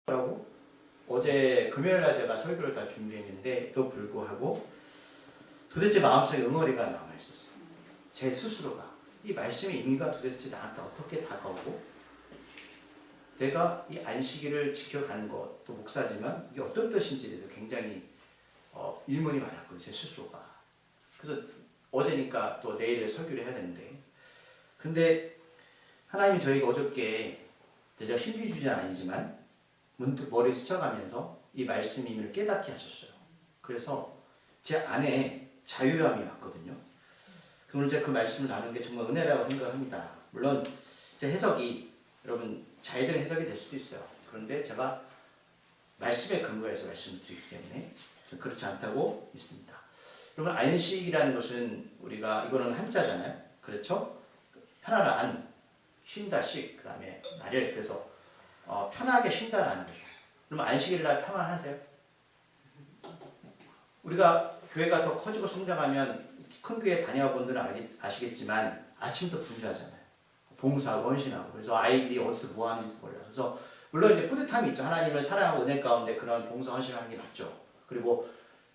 라고 어제 금요일날 제가 설교를 다 준비했는데도 불구하고 도대체 마음속에 응어리가 남아있었어요. 제 스스로가 이 말씀의 의미가 도대체 나한테 어떻게 다가오고 내가 이 안식일을 지켜가는 것도 목사지만 이게 어떤 뜻인지에 대해서 굉장히 의문이 많았거든요. 제 스스로가. 그래서 어제니까 또 내일 설교를 해야 되는데 근데 하나님이 저에게 어저께 제가 신비주의자는 아니지만 문득 머리 스쳐가면서 이 말씀의 의미를 깨닫게 하셨어요. 그래서 제 안에 자유함이 왔거든요. 오늘 제가 그 말씀을 나누는 게 정말 은혜라고 생각합니다. 물론 제 해석이 여러분 자의적인 해석이 될 수도 있어요. 그런데 제가 말씀에 근거해서 말씀을 드리기 때문에 그렇지 않다고 믿습니다. 여러분 안식이라는 것은 우리가 이거는 한자잖아요. 그렇죠? 편안한 쉰다식 그 다음에 나를 그래서 편하게 쉰다라는 거죠. 그러면 안식일 날 평안하세요? 우리가 교회가 더 커지고 성장하면 큰 교회 다녀본 분들은 아시겠지만 아침부터 분주하잖아요. 봉사하고 헌신하고 그래서 아이들이 어디서 뭐 하는지 몰라요. 그래서 물론 이제 뿌듯함이 있죠. 하나님을 사랑하고 은혜 가운데 그런 봉사 헌신하는 게 맞죠. 그리고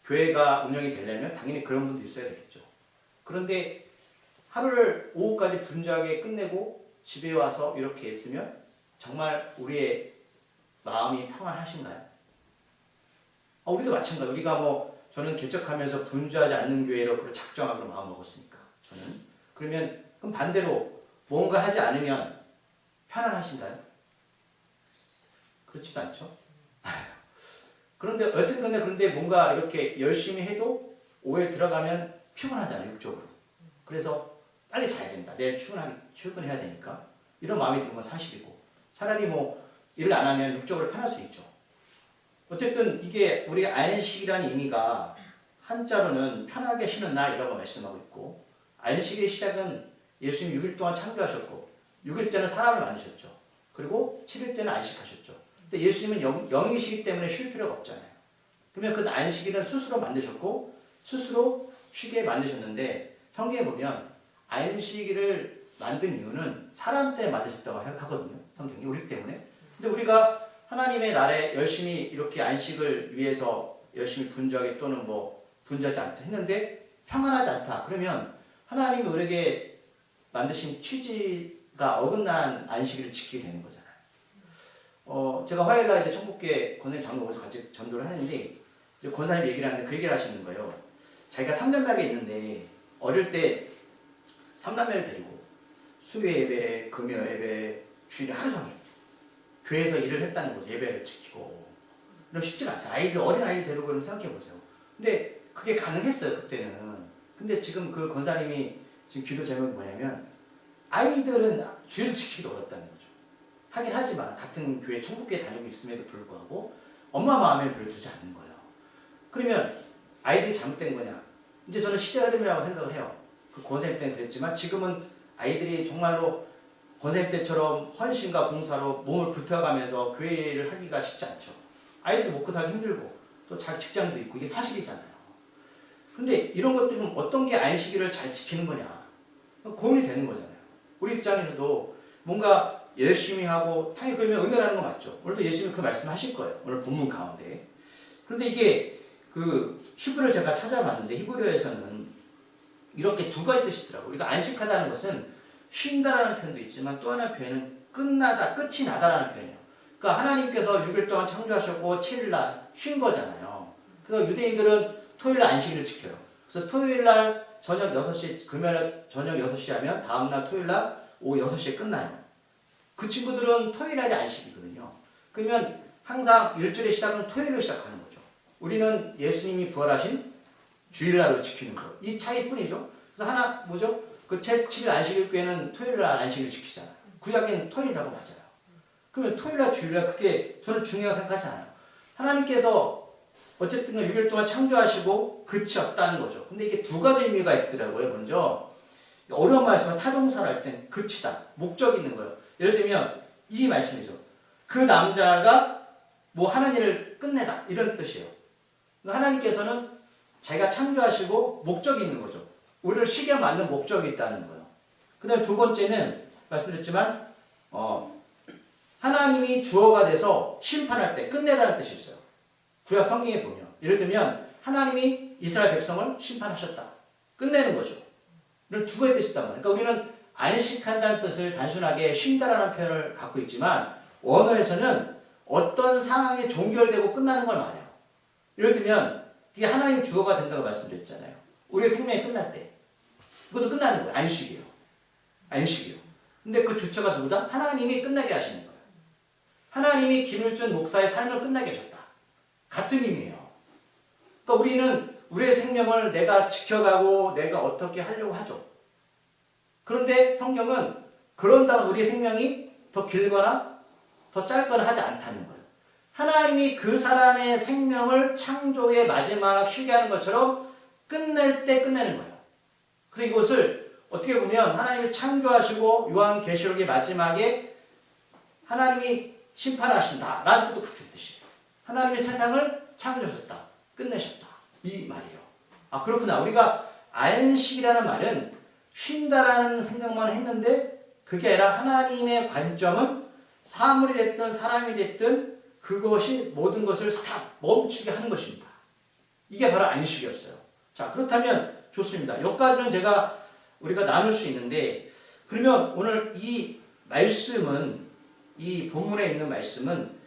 교회가 운영이 되려면 당연히 그런 분도 있어야 되겠죠. 그런데 하루를 오후까지 분주하게 끝내고 집에 와서 이렇게 있으면 정말 우리의 마음이 평안하신가요? 우리도 마찬가지로 우리가 저는 개척하면서 분주하지 않는 교회로 그걸 작정하고 마음 먹었으니까 저는 그럼 반대로 뭔가 하지 않으면 편안하신가요? 그렇지도 않죠. 그런데 여튼 그런데 뭔가 이렇게 열심히 해도 오후에 들어가면 피곤하잖아요. 육적으로. 그래서 빨리 자야 된다. 내일 출근해야 되니까. 이런 마음이 드는 건 사실이고 차라리 일을 안 하면 육적으로 편할 수 있죠. 어쨌든 이게 우리 안식이라는 의미가 한자로는 편하게 쉬는 날이라고 말씀하고 있고 안식의 시작은 예수님이 6일 동안 창조하셨고 6일째는 사람을 만드셨죠. 그리고 7일째는 안식하셨죠. 근데 예수님은 영이시기 때문에 쉴 필요가 없잖아요. 그러면 그 안식일은 스스로 만드셨고 스스로 쉬게 만드셨는데 성경에 보면 안식일을 만든 이유는 사람 때문에 만드셨다고 하거든요. 성경이 우리 때문에. 근데 우리가 하나님의 날에 열심히 이렇게 안식을 위해서 열심히 분주하게 또는 분주하지 않다 했는데 평안하지 않다. 그러면 하나님이 우리에게 만드신 취지가 어긋난 안식일을 지키게 되는 거잖아요. 제가 화요일날 이제 청국교회 권사님 장로 오셔서 같이 전도를 하는데 권사님 얘기를 하는데 그 얘기를 하시는 거예요. 자기가 3남매가 있는데 어릴 때 3남매를 데리고 수요 예배, 금요 예배, 주일에 하루 종일 교회에서 일을 했다는 거죠. 예배를 지키고. 그럼 쉽지가 않죠. 어린 아이를 데리고 그러면 생각해 보세요. 근데 그게 가능했어요, 그때는. 근데 지금 그 권사님이 지금 기도 제목이 뭐냐면 아이들은 주일을 지키기도 어렵다는 거죠. 하긴 하지만 같은 교회, 천국교회 다니고 있음에도 불구하고 엄마 마음에 별로 들지 않는 거예요. 그러면 아이들이 잘못된 거냐? 이제 저는 시대 흐름이라고 생각을 해요. 그 권사님 때는 그랬지만 지금은 아이들이 정말로 권사님 때처럼 헌신과 봉사로 몸을 불태워가면서 교회를 하기가 쉽지 않죠. 아이들도 먹고 살기 힘들고 또 자기 직장도 있고 이게 사실이잖아요. 근데 이런 것들은 어떤 게 안식일을 잘 지키는 거냐 고민이 되는 거잖아요. 우리 입장에서도 뭔가 열심히 하고 당연히 그러면 은혜라는 거 맞죠. 오늘도 예수님이 그 말씀 하실 거예요. 오늘 본문 가운데. 그런데 이게 그 히브리를 제가 찾아봤는데 히브리어에서는 이렇게 두 가지 뜻이 있더라고요. 우리가 안식하다는 것은 쉰다라는 표현도 있지만 또 하나의 표현은 끝나다, 끝이 나다라는 표현이에요. 그러니까 하나님께서 6일 동안 창조하셨고 7일날 쉰 거잖아요. 그래서 유대인들은 토요일날 안식일을 지켜요. 그래서 토요일날 저녁 6시, 금요일날 저녁 6시 하면 다음날 토요일날 오후 6시에 끝나요. 그 친구들은 토요일날이 안식이거든요. 그러면 항상 일주일의 시작은 토요일로 시작하는 거죠. 우리는 예수님이 부활하신 주일날로 지키는 거예요. 이 차이뿐이죠. 그래서 그 7일 안식일 교회는 토요일날 안식일을 지키잖아요. 구약에는 토요일이라고 맞아요. 그러면 토요일날 주일날 그게 저는 중요하다고 생각하지 않아요. 하나님께서 어쨌든 6일 동안 창조하시고 끝이 없다는 거죠. 근데 이게 두 가지 의미가 있더라고요. 먼저 어려운 말씀은 타동사를 할 땐 끝이다. 목적이 있는 거예요. 예를 들면 이 말씀이죠. 그 남자가 하는 일을 끝내다. 이런 뜻이에요. 하나님께서는 자기가 창조하시고 목적이 있는 거죠. 우리를 쉬게 만든 목적이 있다는 거예요. 그 다음에 두 번째는 말씀드렸지만 하나님이 주어가 돼서 심판할 때 끝내다는 뜻이 있어요. 구약 성경에 보면 예를 들면 하나님이 이스라엘 백성을 심판하셨다. 끝내는 거죠. 이런 두 가지 뜻이 있단 말이에요. 그러니까 우리는 안식한다는 뜻을 단순하게 쉰다라는 표현을 갖고 있지만 원어에서는 어떤 상황이 종결되고 끝나는 걸 말해요. 예를 들면 그게 하나님 주어가 된다고 말씀드렸잖아요. 우리의 생명이 끝날 때. 그것도 끝나는 거예요. 안식이에요. 안식이요. 근데 그 주체가 누구다? 하나님이 끝나게 하시는 거예요. 하나님이 김일준 목사의 삶을 끝나게 하셨다. 같은 의미예요. 그러니까 우리는 우리의 생명을 내가 지켜가고 내가 어떻게 하려고 하죠. 그런데 성경은 그런다고 우리의 생명이 더 길거나 더 짧거나 하지 않다는 거예요. 하나님이 그 사람의 생명을 창조의 마지막 쉬게 하는 것처럼 끝낼 때 끝내는 거예요. 그래서 이것을 어떻게 보면 하나님이 창조하시고 요한계시록의 마지막에 하나님이 심판하신다 라는 것도 같은 뜻이에요. 하나님이 세상을 창조하셨다. 끝내셨다. 이 말이에요. 아 그렇구나. 우리가 안식이라는 말은 쉰다라는 생각만 했는데 그게 아니라 하나님의 관점은 사물이 됐든 사람이 됐든 그것이 모든 것을 스탑, 멈추게 하는 것입니다. 이게 바로 안식이었어요. 자 그렇다면 좋습니다. 여기까지는 우리가 나눌 수 있는데 그러면 오늘 이 말씀은 이 본문에 있는 말씀은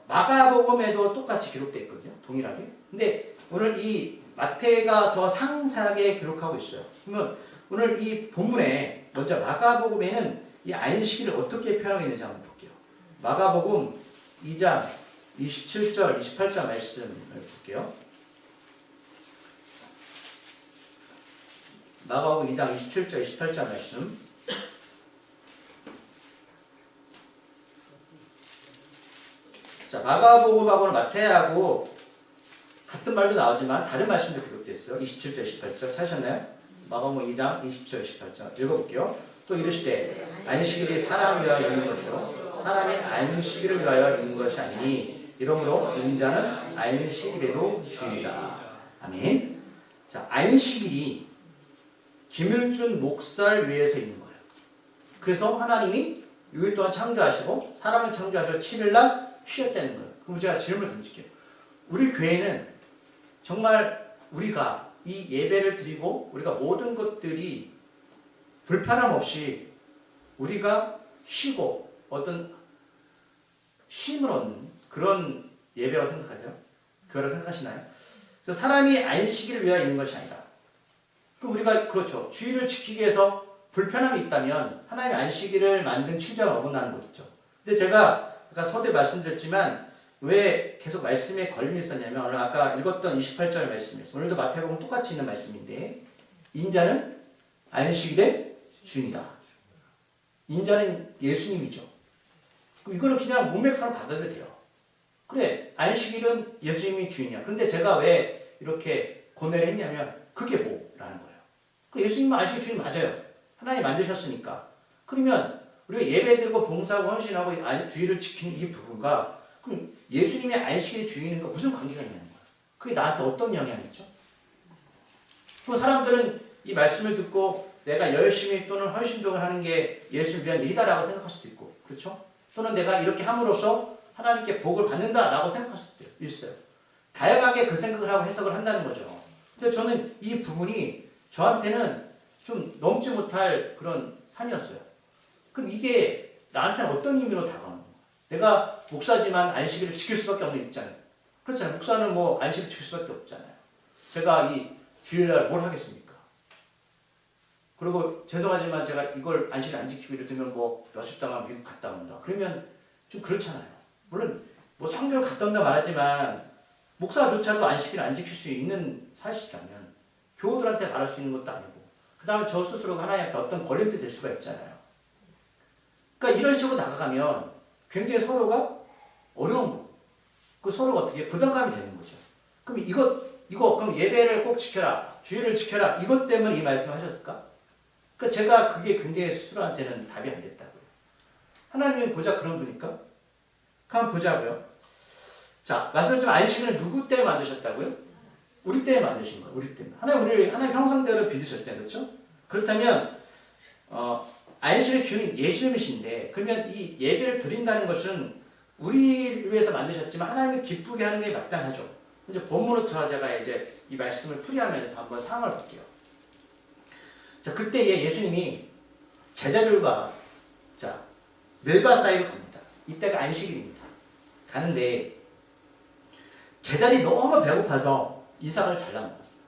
마가복음에도 똑같이 기록되어 있거든요. 동일하게. 근데 오늘 이 마태가 더 상세하게 기록하고 있어요. 그러면 오늘 이 본문에 먼저 마가복음에는 이 안식일을 어떻게 표현하고 있는지 한번 볼게요. 마가복음 2장 27절, 28절 말씀을 볼게요. 마가복음 2장 27절, 28절 말씀. 자, 마가복음하고는 마태하고 같은 말도 나오지만 다른 말씀도 기록되어 있어요. 27절, 28절 찾으셨나요? 마가복음 2장 27절, 28절 읽어볼게요. 또 이르시되 안식일이 사람을 위하여 있는 것이요 사람이 안식일을 위하여 있는 것이 아니니 이러므로 인자는 안식일에도 주인이다. 아멘. 자, 안식일이 김일준 목사를 위해서 있는 거예요. 그래서 하나님이 6일 동안 창조하시고 사람을 창조하셔서 7일날 쉬었다는 거예요. 그럼 제가 질문을 던질게요. 우리 교회는 정말 우리가 이 예배를 드리고 우리가 모든 것들이 불편함 없이 우리가 쉬고 어떤 쉼을 얻는 그런 예배라고 생각하세요? 그거라고 생각하시나요? 그래서 사람이 안식일을 위하여 있는 것이 아니다. 그럼 우리가 그렇죠. 주의를 지키기 위해서 불편함이 있다면 하나님이 안식일을 만든 취지와 어긋나는 것 있죠. 근데 제가 아까 서두에 말씀드렸지만 왜 계속 말씀에 걸림이 있었냐면 오늘 아까 읽었던 28절 말씀이었어요. 오늘도 마태복음 똑같이 있는 말씀인데 인자는 안식일의 주인이다. 인자는 예수님이죠. 그럼 이거는 그냥 문맥상으로 받아들여도 돼요. 그래 안식일은 예수님이 주인이야. 그런데 제가 왜 이렇게 고뇌를 했냐면 그게 뭐라는 거예요. 예수님은 안식일 주인 맞아요. 하나님 만드셨으니까. 그러면 우리가 예배드리고 봉사하고 헌신하고 주의를 지키는 이 부분과 그럼 예수님의 안식일의 주인과 무슨 관계가 있냐는 거예요. 그게 나한테 어떤 영향이 있죠? 또 사람들은 이 말씀을 듣고 내가 열심히 또는 헌신적으로 하는 게 예수를 위한 일이다라고 생각할 수도 있고 그렇죠? 또는 내가 이렇게 함으로써 하나님께 복을 받는다라고 생각할 수도 있어요. 다양하게 그 생각을 하고 해석을 한다는 거죠. 근데 저는 이 부분이 저한테는 좀 넘지 못할 그런 산이었어요. 그럼 이게 나한테는 어떤 의미로 다가오는 거야? 내가 목사지만 안식일을 지킬 수밖에 없는 입장이에요. 그렇잖아요. 목사는 뭐 안식일을 지킬 수밖에 없잖아요. 제가 이 주일날 뭘 하겠습니까? 그리고 죄송하지만 제가 이걸 안식일 안 지키고 예를 들면 뭐 몇 주 동안 미국 갔다 온다. 그러면 좀 그렇잖아요. 물론 뭐 성경 갔다 온다 말하지만 목사조차도 안식일 안 지킬 수 있는 사실이라면 교우들한테 말할 수 있는 것도 아니고 그 다음에 저 스스로가 하나님 앞에 어떤 걸림돌이 될 수가 있잖아요. 그러니까 이런 식으로 나가가면 굉장히 서로가 어려운 거. 그 서로가 어떻게 부담감이 되는 거죠. 그럼 그럼 예배를 꼭 지켜라. 주일을 지켜라. 이것 때문에 이 말씀을 하셨을까? 그러니까 제가 그게 굉장히 스스로한테는 답이 안 됐다고요. 하나님이 보자 그런 분일까? 한번 보자고요. 자, 말씀드렸지만 안식일은 누구 때문에 만드셨다고요? 우리 때문에 만드신 거예요. 우리 때문에. 하나님 형상대로 빚으셨잖아요. 그렇죠? 그렇다면 안식의 주는 예수님이신데 그러면 이 예배를 드린다는 것은 우리를 위해서 만드셨지만 하나님을 기쁘게 하는 게 마땅하죠. 이제 본문으로 들어가자가 이제 이 말씀을 풀이하면서 한번 상황을 볼게요. 자, 그때에 예수님이 제자들과 자, 밀바 사이로 갑니다. 이때가 안식일입니다. 가는데 제자들이 너무 배고파서 이삭을 잘라 먹었어요.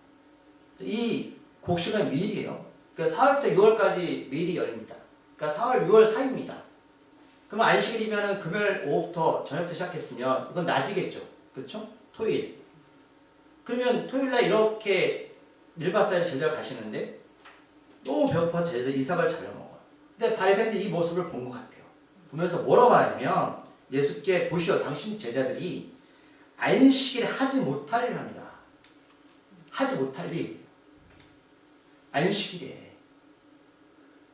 이 곡식은 밀이에요. 그러니까 4월부터 6월까지 밀이 열립니다. 그러니까 4월, 6월 사이입니다. 그러면 안식일이면 금요일 오후부터 저녁부터 시작했으면 이건 낮이겠죠. 그렇죠? 토요일. 그러면 토요일날 이렇게 밀밭사이로 제자가 가시는데 너무 배고파서 제자들이 이삭을 잘라 먹어요. 근데 바리새인들이 이 모습을 본 것 같아요. 보면서 뭐라고 하냐면 예수께 보시오 당신 제자들이 안식일에 하지 못할 일을 합니다. 하지 못할 일. 안식일에.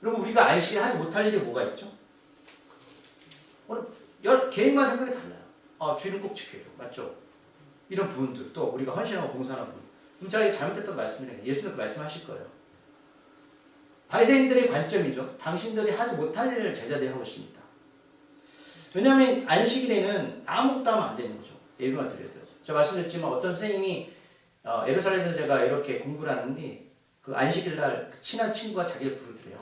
여러분 우리가 안식일에 하지 못할 일이 뭐가 있죠? 개인마다 생각이 달라요. 주일은 꼭 지켜요. 맞죠? 이런 부분들 또 우리가 헌신하고 봉사하는 부분. 그럼 제가 잘못했던 말씀이네요. 예수님도 말씀하실 거예요. 바리새인들의 관점이죠. 당신들이 하지 못할 일을 제자들이 하고 있습니다. 왜냐하면 안식일에는 아무것도 하면 안 되는 거죠. 예배만 드려야 돼요. 제가 말씀드렸지만 어떤 선생님이 예루살렘에서 제가 이렇게 공부를 하는데 그 안식일날 그 친한 친구가 자기를 부르더래요.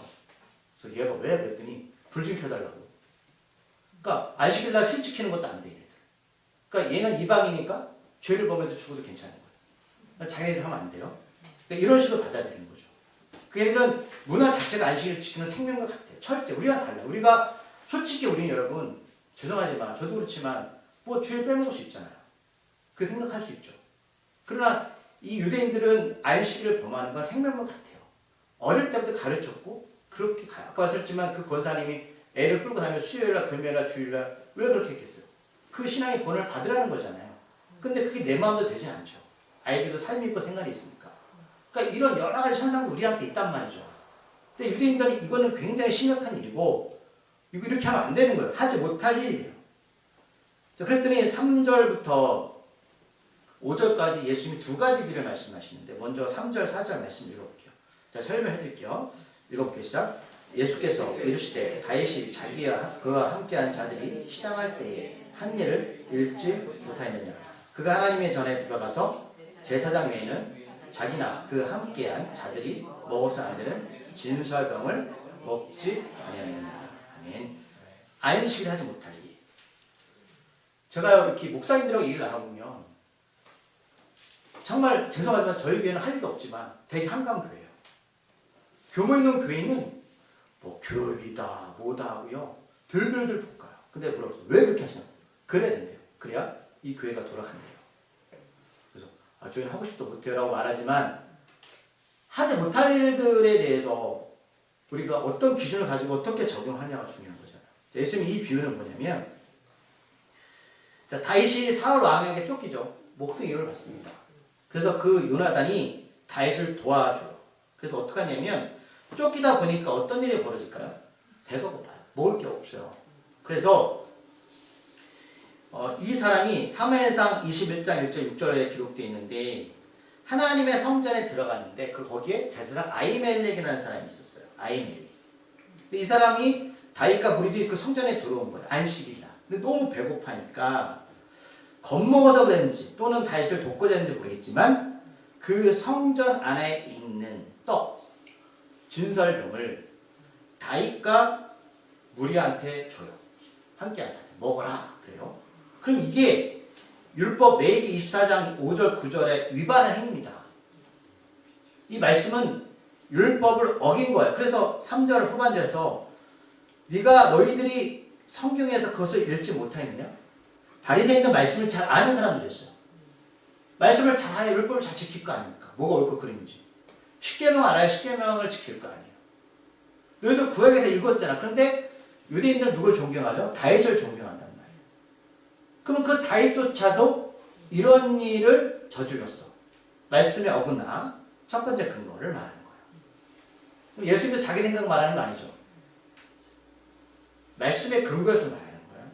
그래서 얘가 왜? 그랬더니 불 좀 켜달라고. 그러니까 안식일날 술 지키는 것도 안 돼. 얘네들. 그러니까 얘는 이방이니까 죄를 범해도 죽어도 괜찮은 거예요. 그러니까 자기네들 하면 안 돼요. 그러니까 이런 식으로 받아들이는 거죠. 그 얘들은 문화 자체가 안식일을 지키는 생명과 같아요. 철저히. 우리랑 달라요. 우리가 솔직히 우리는 여러분 죄송하지만 저도 그렇지만 뭐 주일 빼먹을 수 있잖아요. 그 생각할 수 있죠. 그러나 이 유대인들은 안식일을 범하는 건 생명과 같아요. 어릴 때부터 가르쳤고 그렇게 아까 말씀했지만 그 권사님이 애를 끌고 다니면 수요일날 금요일날 주일날 왜 그렇게 했겠어요? 그 신앙의 본을 받으라는 거잖아요. 근데 그게 내 마음대로 되진 않죠. 아이들도 삶이 있고 생활이 있으니까. 그러니까 이런 여러 가지 현상도 우리한테 있단 말이죠. 근데 유대인들은 이거는 굉장히 심각한 일이고 이렇게 하면 안 되는 거예요. 하지 못할 일이에요. 자, 그랬더니 3절부터 5절까지 예수님이 두 가지 비를 말씀하시는데 먼저 3절, 4절 말씀 읽어볼게요. 자, 설명해 드릴게요. 읽어볼게요. 시작. 예수께서 이르시되 다윗이 자기와 그와 함께한 자들이 시장할 때에 한 일을 읽지 못하였느냐. 그가 하나님의 전에 들어가서 제사장 외에는 자기나 그 함께한 자들이 먹어서 안 되는 진설병을 먹지 아니하느냐. 아멘. 안식을 하지 못할 일. 제가 이렇게 목사님들하고 얘기를 나눠보면 정말 죄송하지만 저희 교회는 할 일도 없지만 되게 한가한 교회예요. 규모 있는 교회는 뭐 교육이다 뭐다 하고요. 들들들 볶아요. 근데 물어봤어요. 왜 그렇게 하시나? 그래야 된대요. 그래야 이 교회가 돌아간대요. 그래서 저희는 하고 싶도 못해요 라고 말하지만 하지 못할 일들에 대해서 우리가 어떤 기준을 가지고 어떻게 적용하냐가 중요한 거잖아요. 예수님이 이 비유는 뭐냐면 자, 다윗이 사울 왕에게 쫓기죠. 목숨 위협을 받습니다. 그래서 그 요나단이 다윗을 도와줘요. 그래서 어떻게 하냐면 쫓기다 보니까 어떤 일이 벌어질까요? 배가 고파요. 먹을 게 없어요. 그래서 이 사람이 사무엘상 21장 1절 6절에 기록되어 있는데 하나님의 성전에 들어갔는데 거기에 제사장 아히멜렉이라는 사람이 있었어요. 아히멜렉. 이 사람이 다윗과 무리들이 그 성전에 들어온 거예요. 안식일날. 근데 너무 배고파니까 겁먹어서 그랬는지 또는 다윗을 돕고자 했는지 모르겠지만 그 성전 안에 있는 떡, 진설병을 다윗과 무리한테 줘요. 함께한 자들 먹어라 그래요. 그럼 이게 율법 레위기 24장 5절 9절에 위반한 행위입니다. 이 말씀은 율법을 어긴 거예요. 그래서 3절 후반절에서 네가 너희들이 성경에서 그것을 읽지 못하느냐? 바리새인은 말씀을 잘 아는 사람들이었어요. 말씀을 잘 알아야 율법을 잘 지킬 거 아닙니까? 뭐가 옳고 그름인지. 십계명 알아야 십계명을 지킬 거 아니에요. 너희들 구약에서 읽었잖아. 그런데 유대인들은 누굴 존경하죠? 다윗을 존경한단 말이에요. 그럼 그 다윗조차도 이런 일을 저질렀어. 말씀에 어긋나 첫 번째 근거를 말하는 거예요. 예수님도 자기 생각 말하는 거 아니죠. 말씀의 근거에서 말하는 거예요.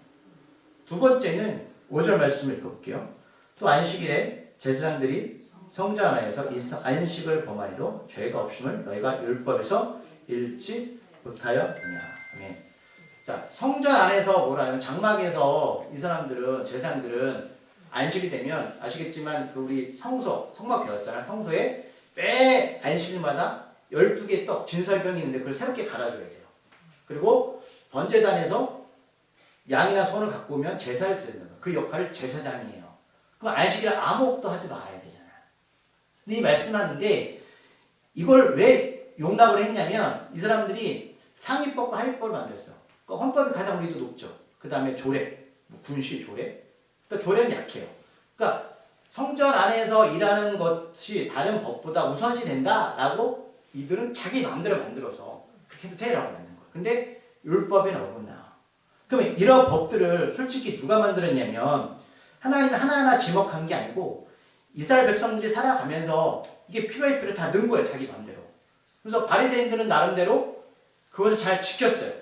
두 번째는 5절 말씀을 읽어볼게요. 또 안식일에 제사장들이 성전 안에서 안식을 범하여도 죄가 없음을 너희가 율법에서 읽지 못하여 되냐. 아멘. 자, 성전 안에서 뭐라 하면 장막에서 이 사람들은 제사장들은 안식이 되면 아시겠지만 그 우리 성소, 성막 배웠잖아요. 성소에 매 안식일마다 12개의 떡, 진설병이 있는데 그걸 새롭게 갈아줘야 돼요. 그리고 번제단에서 양이나 소를 갖고 오면 제사를 드린다. 그 역할을 제사장이 해요. 그럼 안식일에 아무것도 하지 말아야 되잖아요. 근데 이 말씀하는데 이걸 왜 용납을 했냐면 이 사람들이 상위법과 하위법을 만들었어. 그러니까 헌법이 가장 우리도 높죠. 그 다음에 조례, 군시 조례. 그러니까 조례는 약해요. 그러니까 성전 안에서 일하는 것이 다른 법보다 우선시 된다라고 이들은 자기 마음대로 만들어서 그렇게 해도 돼라고 만든 거예요. 근데 율법에는 어긋나. 그러면 이런 법들을 솔직히 누가 만들었냐면 하나님이 하나하나 지목한 게 아니고 이스라엘 백성들이 살아가면서 이게 필요할 필요 다 넣은 거예요. 자기 마음대로. 그래서 바리새인들은 나름대로 그것을 잘 지켰어요.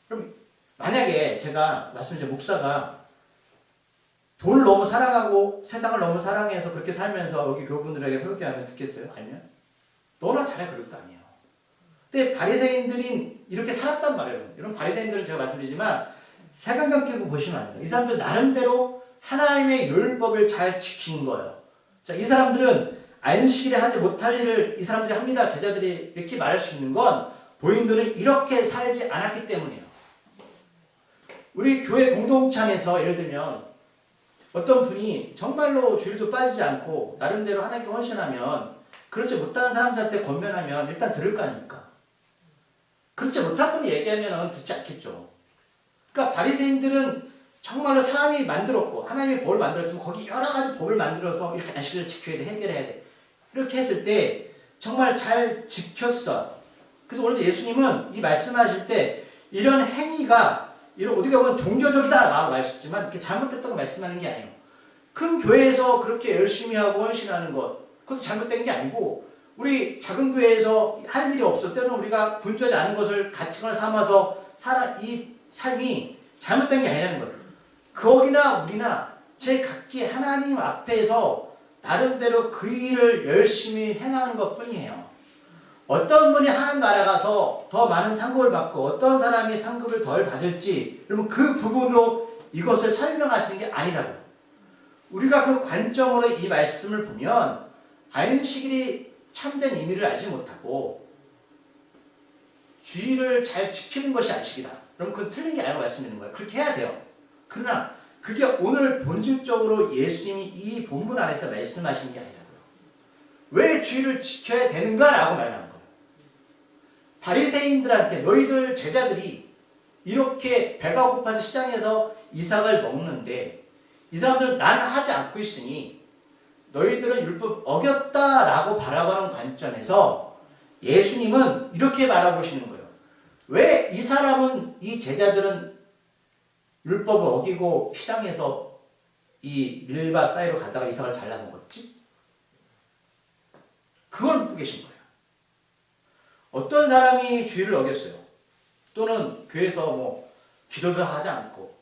그럼 만약에 제가 말씀드린 목사가 돈을 너무 사랑하고 세상을 너무 사랑해서 그렇게 살면서 여기 교우분들에게 설교하면 듣겠어요? 아니면? 너나 잘해 그럴 거 아니에요. 근데 바리새인들이 이렇게 살았단 말이에요. 이런 바리새인들은 제가 말씀드리지만 색안경 끼고 보시면 안 돼요. 이 사람들 나름대로 하나님의 율법을 잘 지킨 거예요. 자, 이 사람들은 안식일에 하지 못할 일을 이 사람들이 합니다. 제자들이 이렇게 말할 수 있는 건 본인들은 이렇게 살지 않았기 때문이에요. 우리 교회 공동체 안에서 예를 들면 어떤 분이 정말로 주일도 빠지지 않고 나름대로 하나님께 헌신하면 그렇지 못한 사람들한테 권면하면 일단 들을 거 아닙니까? 그렇지 못한 분이 얘기하면 듣지 않겠죠. 그러니까 바리새인들은 정말로 사람이 만들었고 하나님이 법을 만들었지만 거기 여러 가지 법을 만들어서 이렇게 안식일을 지켜야 돼, 해결해야 돼. 이렇게 했을 때 정말 잘 지켰어. 그래서 오늘도 예수님은 이 말씀하실 때 이런 행위가 이런 어떻게 보면 종교적이다라고 말씀하시지만 이렇게 잘못됐다고 말씀하는 게 아니에요. 큰 교회에서 그렇게 열심히 하고 헌신하는 것 그것도 잘못된 게 아니고 우리 작은 교회에서 할 일이 없을 때는 우리가 분주하지 않은 것을 가치관을 삼아서 이 삶이 잘못된 게 아니라는 거예요. 거기나 우리나 제 각기 하나님 앞에서 나름대로 그 일을 열심히 행하는 것 뿐이에요. 어떤 분이 하나님 나라 가서 더 많은 상급을 받고 어떤 사람이 상급을 덜 받을지 여러분 그 부분으로 이것을 설명하시는 게 아니라고요. 우리가 그 관점으로 이 말씀을 보면 안식일이 참된 의미를 알지 못하고 주의를 잘 지키는 것이 안식이다. 그럼 그건 틀린 게 아니라고 말씀드리는 거예요. 그렇게 해야 돼요. 그러나 그게 오늘 본질적으로 예수님이 이 본문 안에서 말씀하시는 게 아니라고요. 왜 주의를 지켜야 되는가라고 말하는 거예요. 바리새인들한테 너희들 제자들이 이렇게 배가 고파서 시장에서 이삭을 먹는데 이 사람들은 난 하지 않고 있으니 너희들은 율법 어겼다라고 바라보는 관점에서 예수님은 이렇게 바라보시는 거예요. 왜 이 사람은 이 제자들은 율법을 어기고 시장에서 이 밀밭 사이로 가다가 이삭을 잘라 먹었지? 그걸 묻고 계신 거예요. 어떤 사람이 주의를 어겼어요. 또는 교회에서 뭐 기도도 하지 않고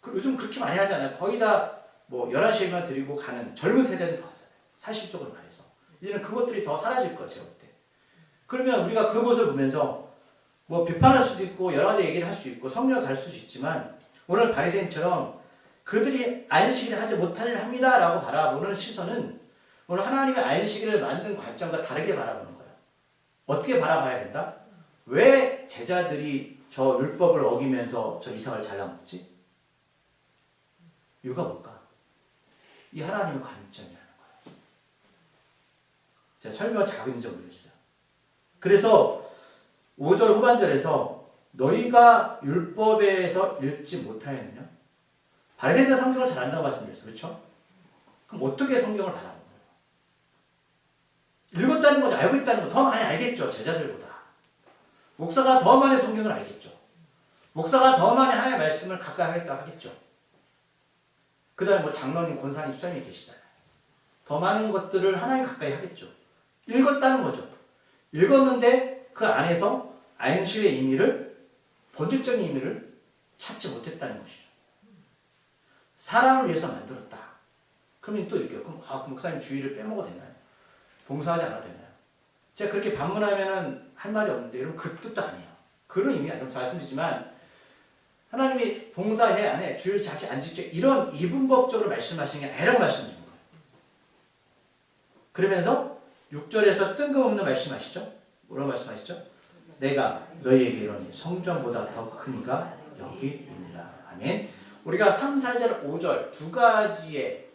요즘 그렇게 많이 하잖아요. 거의 다 11시에만 드리고 가는 젊은 세대는 더 하잖아요. 사실적으로 말해서. 이제는 그것들이 더 사라질 거예요. 제가 볼 때. 그러면 우리가 그 모습을 보면서 비판할 수도 있고 여러 가지 얘기를 할 수 있고 성령을 갈 수도 있지만 오늘 바리새인처럼 그들이 안식일을 하지 못할 일을 합니다라고 바라보는 시선은 오늘 하나님의 안식일을 만든 관점과 다르게 바라보는 거예요. 어떻게 바라봐야 된다? 왜 제자들이 저 율법을 어기면서 저 이삭을 잘라먹지? 이유가 뭘까? 이 하나님의 관점이라는 거예요. 제가 설명을 잘하고 있는지 모르겠어요. 그래서 5절 후반절에서 너희가 율법에서 읽지 못하였느냐? 바리새인들 성경을 잘 안다고 말씀드렸어요. 그렇죠? 그럼 어떻게 성경을 바라보는 거예요? 읽었다는 거죠. 알고 있다는 거. 더 많이 알겠죠. 제자들보다. 목사가 더 많이 성경을 알겠죠. 목사가 더 많이 하나님의 말씀을 가까이 하겠다 하겠죠. 그 다음에 장로님, 권사님, 집사님이 계시잖아요. 더 많은 것들을 하나님 가까이 하겠죠. 읽었다는 거죠. 읽었는데 그 안에서 안식의 의미를, 본질적인 의미를 찾지 못했다는 것이죠. 사람을 위해서 만들었다. 그러면 또 이렇게, 그럼 그 목사님 주의를 빼먹어도 되나요? 봉사하지 않아도 되나요? 제가 그렇게 반문하면은 할 말이 없는데, 여러분 그 뜻도 아니에요. 그런 의미 아니라고 말씀드리지만 하나님이 봉사해 안 해, 주일 자기 안 지켜 이런 이분법적으로 말씀하시는 게 아니라고 말씀드리는 거예요. 그러면서 6절에서 뜬금없는 말씀하시죠? 뭐라고 말씀하시죠? 내가 너희에게 이르노니 성전보다 더 큰 이가 여기 있느니라. 아멘. 우리가 3, 4절, 5절 두 가지의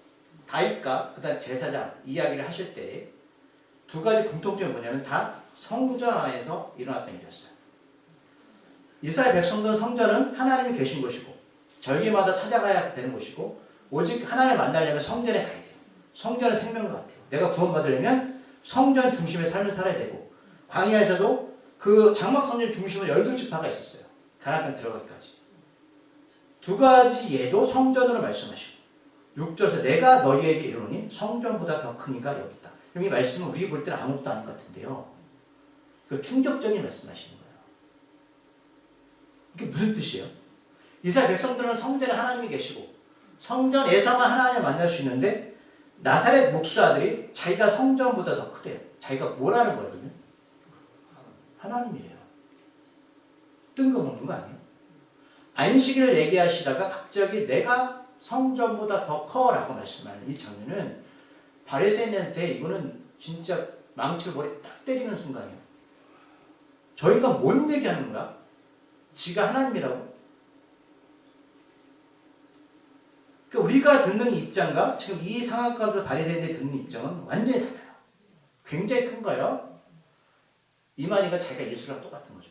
다윗과 그다음 제사장 이야기를 하실 때 두 가지 공통점이 뭐냐면 다 성전 안에서 일어났던 일이었어요. 이스라엘 백성들은 성전은 하나님이 계신 곳이고 절기마다 찾아가야 되는 곳이고 오직 하나님을 만나려면 성전에 가야 돼요. 성전은 생명과 같아요. 내가 구원받으려면 성전 중심의 삶을 살아야 되고 광야에서도 그 장막 성전 중심은 12지파가 있었어요. 가나안 땅 들어가기까지. 두 가지 예도 성전으로 말씀하시고 6절에서 내가 너희에게 이르노니 성전보다 더 큰 이가 여기 있다. 이 말씀은 우리 볼 때는 아무것도 아닌 것 같은데요. 그 충격적인 말씀하시는 거예요. 이게 무슨 뜻이에요? 이스라엘 백성들은 성전에 하나님이 계시고 성전에서만 하나님을 만날 수 있는데 나사렛 목수아들이 자기가 성전보다 더 크대요. 자기가 뭐라는 거거든요? 하나님이래요. 뜬금없는 거 아니에요? 안식일을 얘기하시다가 갑자기 내가 성전보다 더 커라고 말씀하는 이 장면은 바리새인한테 이거는 진짜 망치로 머리 딱 때리는 순간이에요. 저 인간 뭔 얘기하는 거야? 지가 하나님이라고? 그러니까 우리가 듣는 입장과 지금 이 상황 가운데 바리새인들이 듣는 입장은 완전히 달라요. 굉장히 큰 거예요. 이만희가 자기가 예수랑 똑같은 거죠.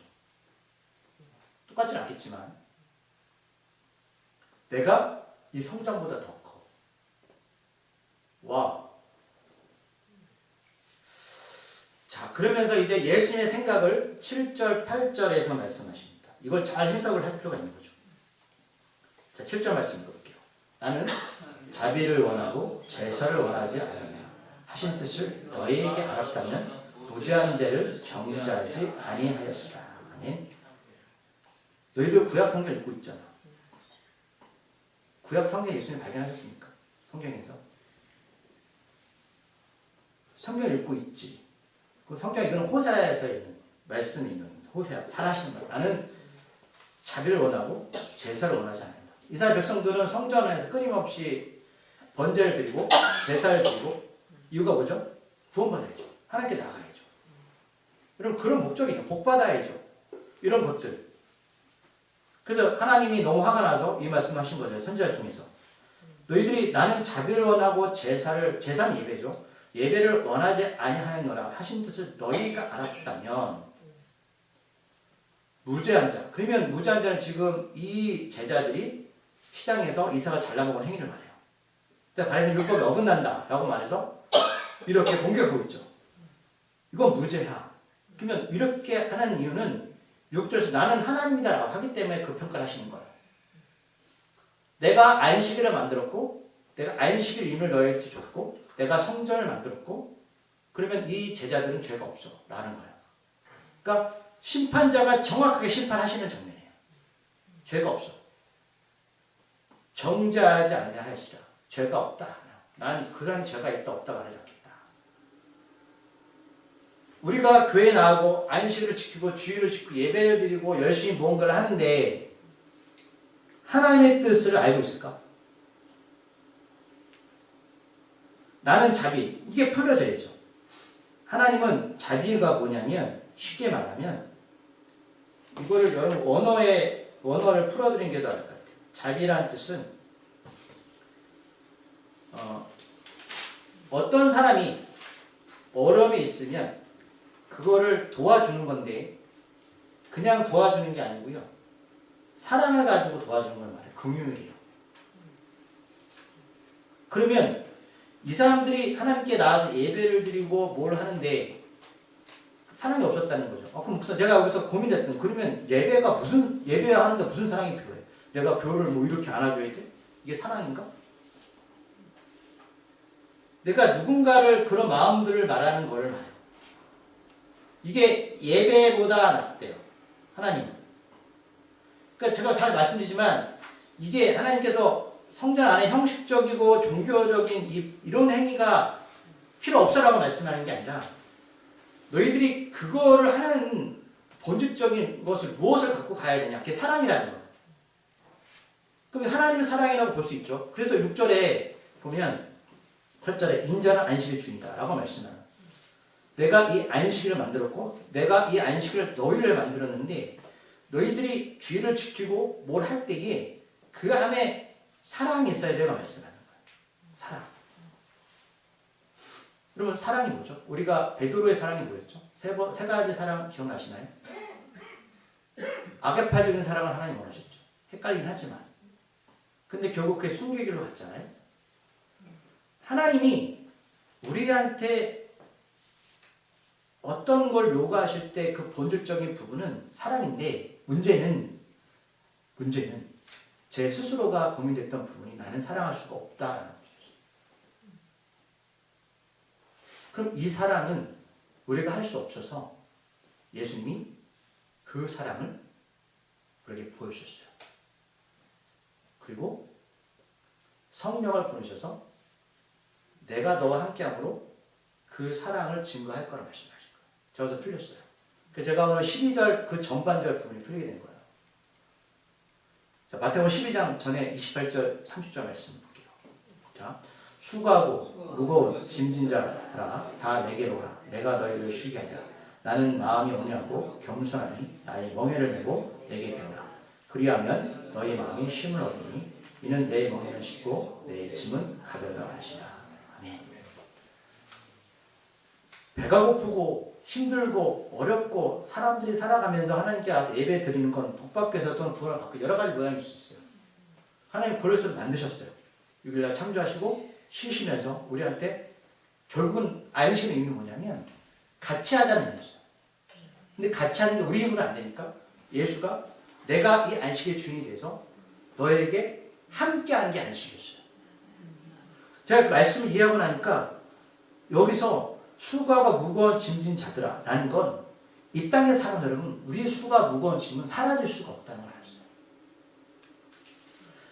똑같지는 않겠지만 내가 이 성전보다 더 커. 와. 자, 그러면서 이제 예수님의 생각을 7절, 8절에서 말씀하십니다. 이걸 잘 해석을 할 필요가 있는 거죠. 자, 7절 말씀 볼게요. 나는 자비를 원하고 제사를 원하지 않으며 하신 뜻을 너희에게 알았다면 무죄한 죄를 정죄하지 아니하였으라. 아멘. 너희들 구약 성경 읽고 있잖아. 구약 성경 예수님 발견하셨습니까? 성경에서. 성경 읽고 있지. 그 성경 이거는 호세아에서 있는 말씀이 있는 호세아 잘 하시는 거야. 나는 자비를 원하고 제사를 원하지 않는다. 이스라엘 백성들은 성전 안에서 끊임없이 번제를 드리고 제사를 드리고 이유가 뭐죠? 구원받아야죠. 하나님께 나가야죠. 여러분 그런 목적이 있죠. 복받아야죠. 이런 것들. 그래서 하나님이 너무 화가 나서 이 말씀하신 거죠. 선지자를 통해서. 너희들이 나는 자비를 원하고 제사는 예배죠. 예배를 원하지 아니하였노라 하신 뜻을 너희가 알았다면 무죄한 자. 그러면 무죄한 자는 지금 이 제자들이 시장에서 이삭을 잘라먹은 행위를 말해요. 근데 바리새인 율법이 어긋난다 라고 말해서 이렇게 공격하고 있죠. 이건 무죄야. 그러면 이렇게 하는 이유는 6절에서 나는 하나님이다 라고 하기 때문에 그 평가를 하시는 거예요. 내가 안식일을 만들었고 내가 안식일 임을 너희한테 줬고 내가 성전을 만들었고 그러면 이 제자들은 죄가 없어 라는 거예요. 그러니까 심판자가 정확하게 심판하시는 장면이에요. 죄가 없어. 정죄하지 아니하시라. 죄가 없다. 난 그 사람이 죄가 있다 없다 말하지 않겠다. 우리가 교회에 나가고 안식일을 지키고 주일을 지키고 예배를 드리고 열심히 무언가를 하는데 하나님의 뜻을 알고 있을까? 나는 자비. 이게 풀려져야죠. 하나님은 자비가 뭐냐면 쉽게 말하면 이거를 여러분 원어를 풀어드리는 게 더 나을 것 같아요. 자비라는 뜻은 어떤 사람이 어려움이 있으면 그거를 도와주는 건데 그냥 도와주는 게 아니고요. 사랑을 가지고 도와주는 걸 말해요. 긍휼이에요. 그러면 이 사람들이 하나님께 나와서 예배를 드리고 뭘 하는데 사랑이 없었다는 거죠. 그럼 제가 여기서 고민했던 그러면 예배하는데 무슨 사랑이 필요해? 내가 교회를 뭐 이렇게 안아줘야 돼? 이게 사랑인가? 내가 누군가를 그런 마음들을 말하는 거를 말해요. 이게 예배보다 낫대요. 하나님은. 그러니까 제가 잘 말씀드리지만 이게 하나님께서 성전 안에 형식적이고 종교적인 이런 행위가 필요 없어라고 말씀하는 게 아니라 너희들이 그거를 하는 본질적인 것을 무엇을 갖고 가야 되냐? 그게 사랑이라는 거예요. 그럼 하나님을 사랑이라고 볼 수 있죠. 그래서 6절에 보면 8절에 인자는 안식의 주인이다라고 말씀하는 내가 이 안식일을 만들었고 내가 이 안식을 너희를 만들었는데 너희들이 주의를 지키고 뭘 할 때에 그 안에 사랑이 있어야 되고 말씀하는 거예요. 사랑. 여러분 사랑이 뭐죠? 우리가 베드로의 사랑이 뭐였죠? 세 가지 사랑 기억나시나요? 아가페적인 사랑을 하나님 원하셨죠. 헷갈리긴 하지만 근데 결국 그게 순교의 길로 갔잖아요. 하나님이 우리한테 어떤 걸 요구하실 때 그 본질적인 부분은 사랑인데 문제는 제 스스로가 고민됐던 부분이 나는 사랑할 수가 없다라는 거죠. 그럼 이 사랑은 우리가 할 수 없어서 예수님이 그 사랑을 우리에게 보여주셨어요. 그리고 성령을 보내셔서 내가 너와 함께함으로 그 사랑을 증거할 거라 말씀하신 거예요. 저기서 풀렸어요. 그래서 제가 오늘 12절 그 전반절 부분이 풀리게 된 거예요. 자, 마태복음 12장 전에 28절 30절 말씀 볼게요. 자, 수고하고 무거운 짐진 자들아 다 내게로 오라. 내가 너희를 쉬게 하리라. 나는 마음이 온유하고 겸손하니 나의 멍에를 메고 내게 배우라. 그리하면 너희 마음이 쉼을 얻으니 이는 내 멍에는 쉽고 내 짐은 가벼우라 하시다. 아멘. 배가 고프고 힘들고 어렵고 사람들이 살아가면서 하나님께 와서 예배 드리는 건 복받게서 또는 구원을 받고 여러 가지 모양일 수 있어요. 하나님 그릇을 만드셨어요. 6일날 창조하시고 쉬시면서 우리한테 결국은 안식의 의미는 뭐냐면 같이 하자는 의미였어요. 근데 같이 하는 게 우리 힘으로 안 되니까 예수가 내가 이 안식의 주인이 돼서 너에게 함께 하는 게 안식이었어요. 제가 그 말씀을 이해하고 나니까 여기서 수고가 무거운 짐진 자들아 라는 건 이 땅에 사는 여러분 우리의 수고가 무거운 짐은 사라질 수가 없다는 걸 알았어요.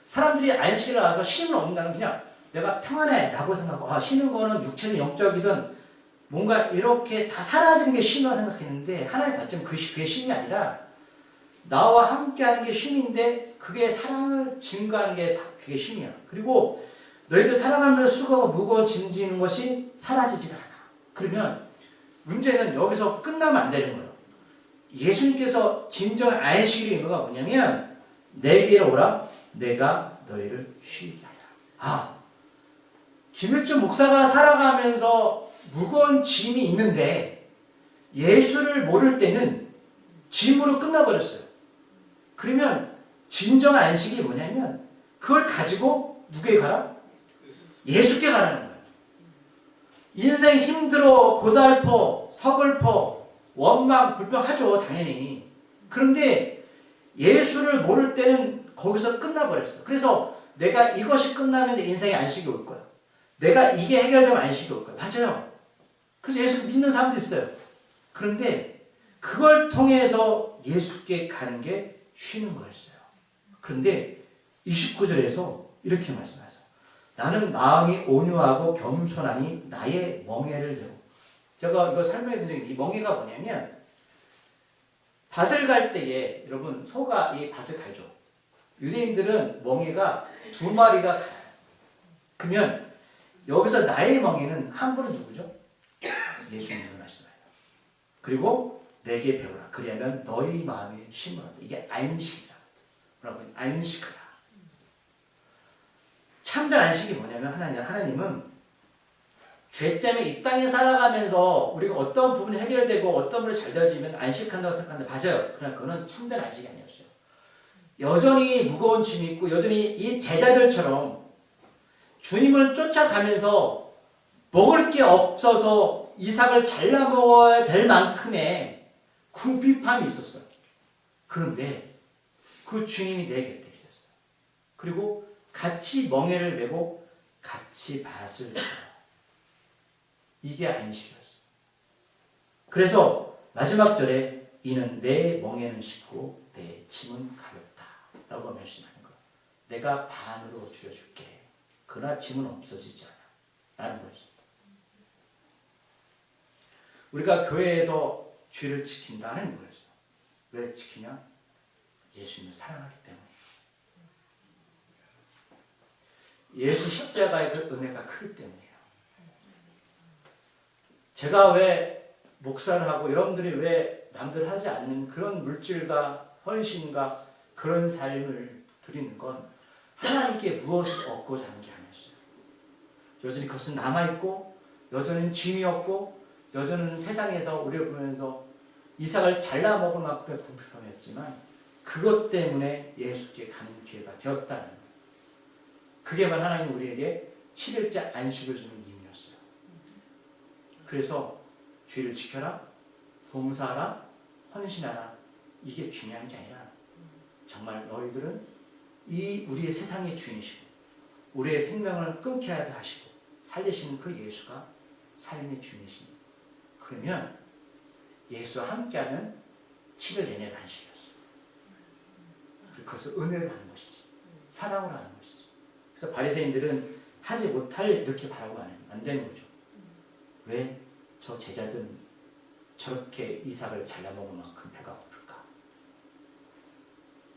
사람들이 안식을 와서 쉼을 얻는다는 그냥 내가 평안해 라고 생각하고 쉬는 거는 육체는 영적이든 뭔가 이렇게 다 사라지는 게 쉼이라고 생각했는데 하나님 관점은 그게 쉼이 아니라 나와 함께하는 게 쉼인데 그게 사랑을 증거하는 게 그게 쉼이야. 그리고 너희들 살아가면서 수고가 무거운 짐 지는 것이 사라지지가 않아. 그러면 문제는 여기서 끝나면 안 되는 거예요. 예수님께서 진정한 안식일의 의미가 뭐냐면 내게로 오라 내가 너희를 쉬게 하라. 김일중 목사가 살아가면서 무거운 짐이 있는데 예수를 모를 때는 짐으로 끝나버렸어요. 그러면 진정한 안식이 뭐냐면 그걸 가지고 누구에게 가라? 예수께 가라는 거예요. 인생 힘들어 고달퍼 서글퍼 원망 불평하죠 당연히. 그런데 예수를 모를 때는 거기서 끝나버렸어요. 그래서 내가 이것이 끝나면 내 인생에 안식이 올 거야. 내가 이게 해결되면 안식이 올 거야. 맞아요. 그래서 예수를 믿는 사람도 있어요. 그런데 그걸 통해서 예수께 가는 게 쉬는 거였어요. 그런데 29절에서 이렇게 말씀하세요. 나는 마음이 온유하고 겸손하니 나의 멍에를 메고. 제가 이거 설명해 드린 적이 이 멍에가 뭐냐면 밭을 갈 때에 여러분 소가 이 밭을 갈죠. 유대인들은 멍에가 2마리가 가요. 그러면 여기서 나의 멍에는 한 분은 누구죠? 예수님을 말씀해요. 그리고 내게 배우라. 그리하면 너희 마음이 쉼을 얻다. 이게 안식이다. 뭐라고? 안식하다. 참된 안식이 뭐냐면 하나님은 죄 때문에 이 땅에 살아가면서 우리가 어떤 부분이 해결되고 어떤 부분이 잘 되어지면 안식한다고 생각하는데 맞아요. 그러나 그거는 참된 안식이 아니었어요. 여전히 무거운 짐이 있고 여전히 이 제자들처럼 주님을 쫓아가면서 먹을 게 없어서 이삭을 잘라 먹어야 될 만큼의 궁핍함이 있었어요. 그런데 그 주님이 내 곁에 계셨어요. 그리고 같이 멍에를 메고 같이 밭을 갈아요. 이게 안식이었어요. 그래서 마지막 절에 이는 내 멍에는 쉽고 내 짐은 가볍다 라고 말씀하는 거예요. 내가 반으로 줄여줄게. 그러나 짐은 없어지지 않아 라는 거죠. 우리가 교회에서 죄를 지킨다는 거였어요. 왜 지키냐? 예수님을 사랑하기 때문에. 예수 십자가의 그 은혜가 크기 때문이에요. 제가 왜 목사를 하고 여러분들이 왜 남들 하지 않는 그런 물질과 헌신과 그런 삶을 드리는 건 하나님께 무엇을 얻고자 하는 게 아니었어요. 여전히 그것은 남아있고 여전히 짐이 없고 여전히 세상에서 우리를 보면서 이삭을 잘라먹을 만큼의 불편했지만 그것 때문에 예수께 가는 기회가 되었다는 거예요. 그게 바로 하나님 우리에게 7일째 안식을 주는 이유였어요. 그래서 주의를 지켜라, 봉사하라, 헌신하라, 이게 중요한 게 아니라 정말 너희들은 이 우리의 세상의 주인이시고 우리의 생명을 끊게 하다 하시고 살리시는 그 예수가 삶의 주인이시니 그러면 예수와 함께하는 7일 내내 안식이었어요. 그것을 은혜를 하는 것이지 사랑으로 하는 것이지. 그래서 바리새인들은 하지 못할 이렇게 바라고 안 되는 거죠. 왜 저 제자들은 저렇게 이삭을 잘라먹을 만큼 배가 고플까?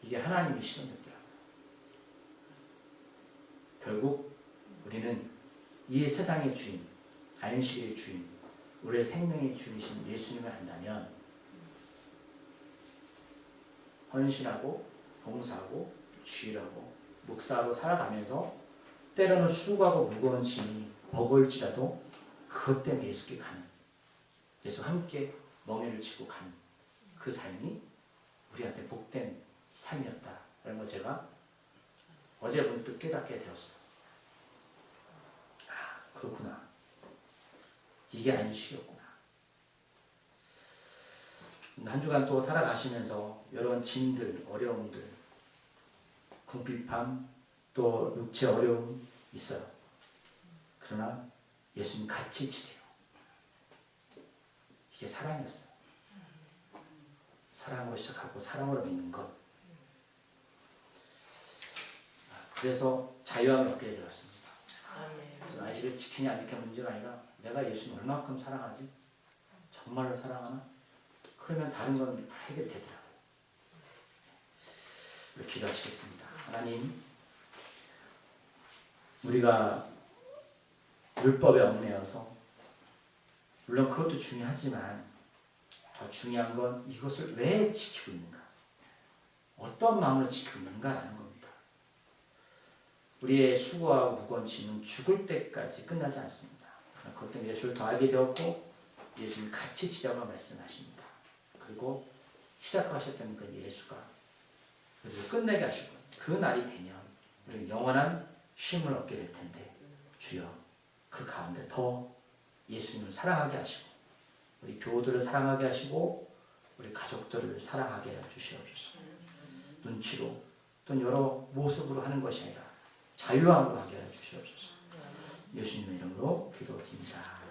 이게 하나님의 시선이었더라고요. 결국 우리는 이 세상의 주인, 안식의 주인, 우리의 생명의 주인이신 예수님을 안다면 헌신하고 봉사하고 주일하고 묵사하고 살아가면서 때로는 수고하고 무거운 짐이 버거울지라도 그것 때문에 예수께 가는, 예수와 함께 멍에를 치고 가는 그 삶이 우리한테 복된 삶이었다라는 걸 제가 어제 문득 깨닫게 되었어요. 아, 그렇구나. 이게 안식이었구나. 한 주간 또 살아가시면서 여러 짐들, 어려움들, 궁핍함, 또 육체 어려움 있어요. 그러나 예수님 같이 지세요. 이게 사랑이었어요. 사랑으로 시작하고 사랑으로 믿는 것. 그래서 자유함을 얻게 되었습니다. 저는 안식을 지키냐 안 지키냐 문제가 아니라 내가 예수님 얼마큼 사랑하지? 정말로 사랑하나? 그러면 다른 건 다 해결되더라고요. 우리 기도하시겠습니다. 하나님, 우리가 율법에 얽매여서 물론 그것도 중요하지만 더 중요한 건 이것을 왜 지키고 있는가? 어떤 마음으로 지키고 있는가라는 겁니다. 우리의 수고와 무거운 짐은 죽을 때까지 끝나지 않습니다. 그것 때문에 예수를 더 알게 되었고 예수님 같이 지자고 말씀하십니다. 그리고 시작하셨던 그 예수가 우리를 끝내게 하시고 그 날이 되면 우리는 영원한 쉼을 얻게 될 텐데 주여 그 가운데 더 예수님을 사랑하게 하시고 우리 교우들을 사랑하게 하시고 우리 가족들을 사랑하게 해주시옵소서. 눈치로 또는 여러 모습으로 하는 것이 아니라 자유함으로 하게 해주시옵소서. 예수님의 이름으로 기도드립니다.